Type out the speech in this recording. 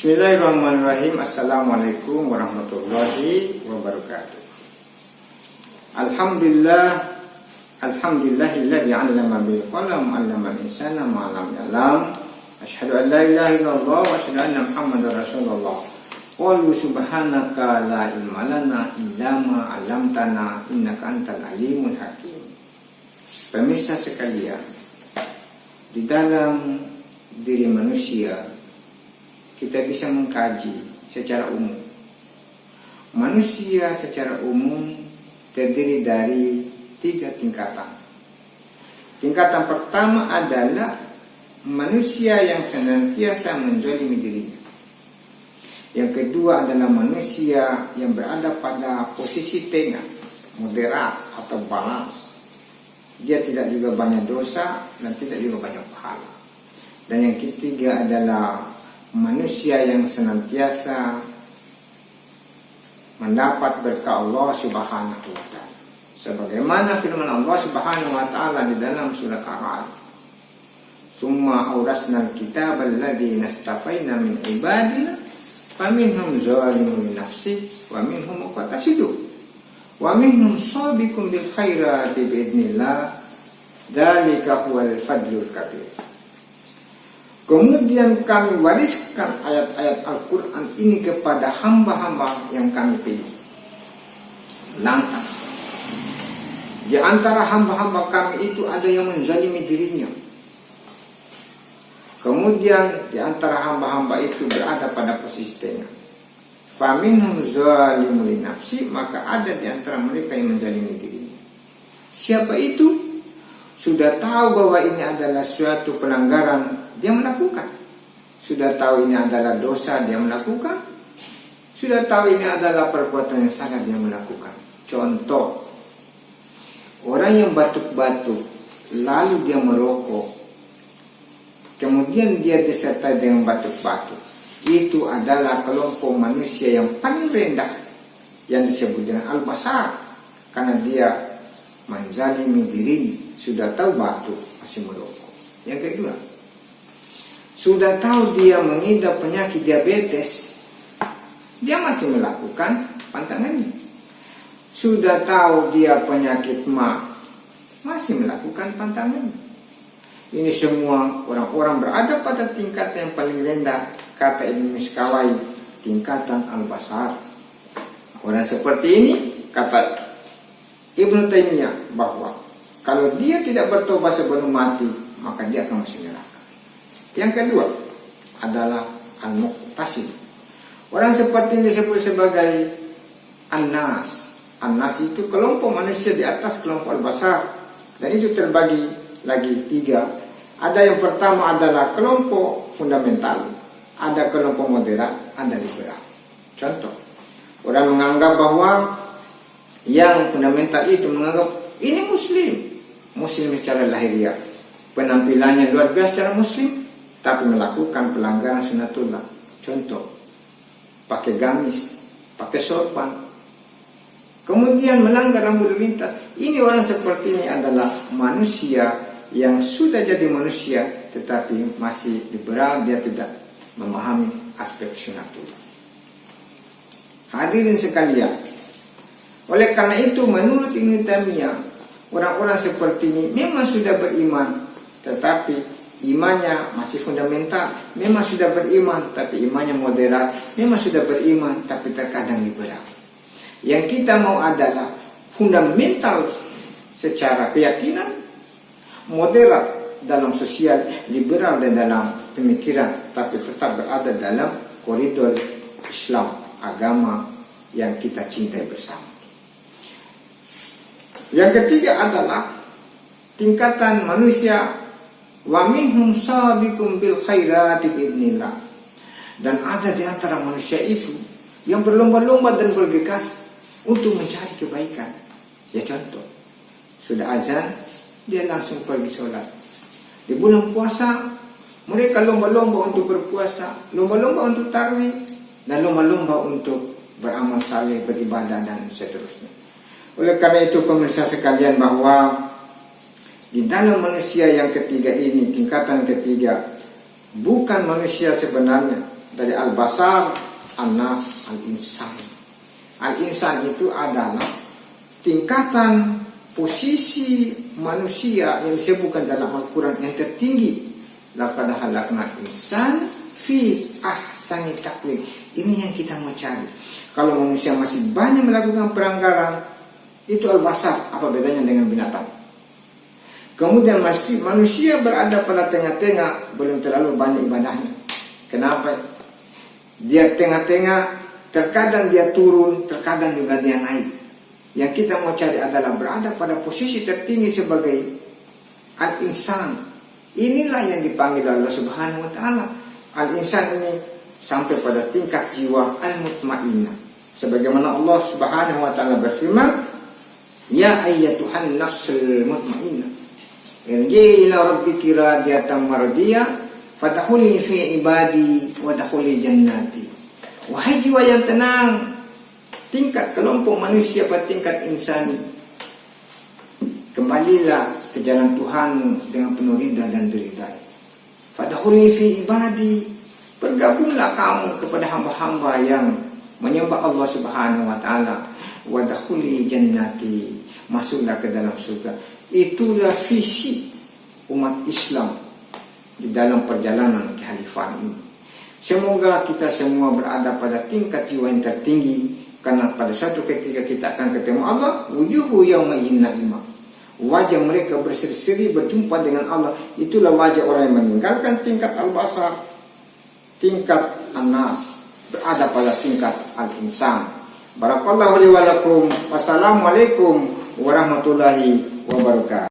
Bismillahirrahmanirrahim. Assalamualaikum warahmatullahi wabarakatuh. Alhamdulillahilladzi 'allama bil qalam 'allamal insana ma lam ya'lam. Asyhadu an la ilaha illallah wa asyhadu anna Muhammadar Rasulullah. Qalu subhanaka la ilma lana illa ma 'allamtana innaka antal alimul hakim. Pemirsa sekalian, di dalam diri manusia kita bisa mengkaji secara umum. Manusia secara umum terdiri dari 3 tingkatan. Tingkatan pertama adalah manusia yang senantiasa menzalimi dirinya. Yang kedua adalah manusia yang berada pada posisi tengah, moderat atau balance. Dia tidak juga banyak dosa dan tidak juga banyak pahala. Dan yang ketiga adalah manusia yang senantiasa mendapat berkah Allah Subhanahu wa ta'ala. Sebagaimana firman Allah Subhanahu wa ta'ala di dalam surat Ar-Ra'd. Tsumma awrasnal kitaba alladziina istafaina min ibadina faminhum zalimun li nafsihi wa minhum muqtasidun wa minhum sabiqun bil khairati bi idznillah. Dzalika huwal fadlul kabir. Kemudian kami wariskan ayat-ayat Al-Quran ini kepada hamba-hamba yang kami pilih. Lantas, di antara hamba-hamba kami itu ada yang menzalimi dirinya. Kemudian di antara hamba-hamba itu berada pada posisi tengah. Faminhum zalimun li nafsi, maka ada di antara mereka yang menzalimi dirinya. Siapa itu? Sudah tahu bahwa ini adalah suatu pelanggaran, dia melakukan. Sudah tahu ini adalah dosa, dia melakukan. Sudah tahu ini adalah perbuatan yang salah, dia melakukan. Contoh, orang yang batuk-batuk lalu dia merokok, kemudian dia disertai dengan batuk-batuk, itu adalah kelompok manusia yang paling rendah, yang disebut dengan al-basar, karena dia menzalimi dirinya. Sudah tahu batuk masih merokok. Yang kedua, sudah tahu dia mengidap penyakit diabetes, dia masih melakukan pantangannya. Sudah tahu dia penyakit ma, masih melakukan pantangannya. Ini semua orang-orang berada pada tingkat yang paling rendah. Kata Ibnu Miskawai, tingkatan al-basar. Orang seperti ini, kata Ibnu Taimiyah, bahwa kalau dia tidak bertobat sebelum mati, maka dia akan masuk neraka. Yang kedua adalah al-muqtasid. Orang seperti ini disebut sebagai an-nas. An-nas itu kelompok manusia di atas kelompok al-basar. Dan itu terbagi lagi 3. Ada yang pertama adalah kelompok fundamental, ada kelompok moderat, ada liberal. Contoh, orang menganggap bahwa yang fundamental itu menganggap ini Muslim secara lahiriah, penampilannya luar biasa secara Muslim, tapi melakukan pelanggaran sunatullah. Contoh, pakai gamis, pakai sorban, kemudian melanggar rambut lintas. Ini orang seperti ini adalah manusia yang sudah jadi manusia, tetapi masih liberal, dia tidak memahami aspek sunatullah. Hadirin sekalian, oleh karena itu menurut Ibnu Taimiyah, orang-orang seperti ini memang sudah beriman, tetapi imannya masih fundamental. Memang sudah beriman, tapi imannya moderat. Memang sudah beriman, tapi terkadang liberal. Yang kita mau adalah fundamental secara keyakinan, moderat dalam sosial, liberal dan dalam pemikiran, tapi tetap berada dalam koridor Islam, agama yang kita cintai bersama. Yang ketiga adalah tingkatan manusia wa minhum sabiqun bil khairati biidznillah. Dan ada di antara manusia itu yang berlomba-lomba dan bergegas untuk mencari kebaikan. Ya contoh, sudah azan, dia langsung pergi sholat. Di bulan puasa, mereka lomba-lomba untuk berpuasa, lomba-lomba untuk tarawih, dan lomba-lomba untuk beramal saleh, beribadah dan seterusnya. Oleh karena itu pemirsa sekalian, bahwa di dalam manusia yang ketiga ini, tingkatan ketiga, bukan manusia sebenarnya, dari al-basar, an-nas, al-insan. Al-insan itu adalah tingkatan posisi manusia yang disebutkan dalam Al-Quran yang tertinggi. Laqad khalaqnal insan fi ahsani taqwim. Ini yang kita mau cari. Kalau manusia masih banyak melakukan pelanggaran, itu al-basar. Apa bedanya dengan binatang? Kemudian masih manusia berada pada tengah-tengah, belum terlalu banyak ibadahnya. Kenapa? Dia tengah-tengah, terkadang dia turun, terkadang juga dia naik. Yang kita mau cari adalah berada pada posisi tertinggi sebagai al-insan. Inilah yang dipanggil Allah Subhanahu wa taala. Al-insan ini sampai pada tingkat jiwa al-mutmainnah. Sebagaimana Allah Subhanahu wa taala berfirman, "Ya ayyatuhan nafsul mutmainnah, irji'i ila rabbiki radiyatan mardiyah, fadkhuli fi ibadi wa dkhuli jannati." Wahai jiwa yang tenang, tingkat kelompok manusia pada tingkat insani, kembalilah ke jalan Tuhan dengan penuh ridha dan diridai. Fadkhuli fi ibadi, bergabunglah kamu kepada hamba-hamba yang menyembah Allah Subhanahu wa taala. Wa dkhuli jannati, masuklah ke dalam surga. Itulah visi umat Islam di dalam perjalanan kehalifan ini. Semoga kita semua berada pada tingkat jiwa yang tertinggi, karena pada suatu ketika kita akan ketemu Allah. Wujuhu yawma naimah, wajah mereka berseri-seri berjumpa dengan Allah. Itulah wajah orang yang meninggalkan tingkat al-basar, tingkat an-nas, berada pada tingkat al-insan. Barakallahu li wa lakum. Wassalamualaikum warahmatullahi wabarakatuh.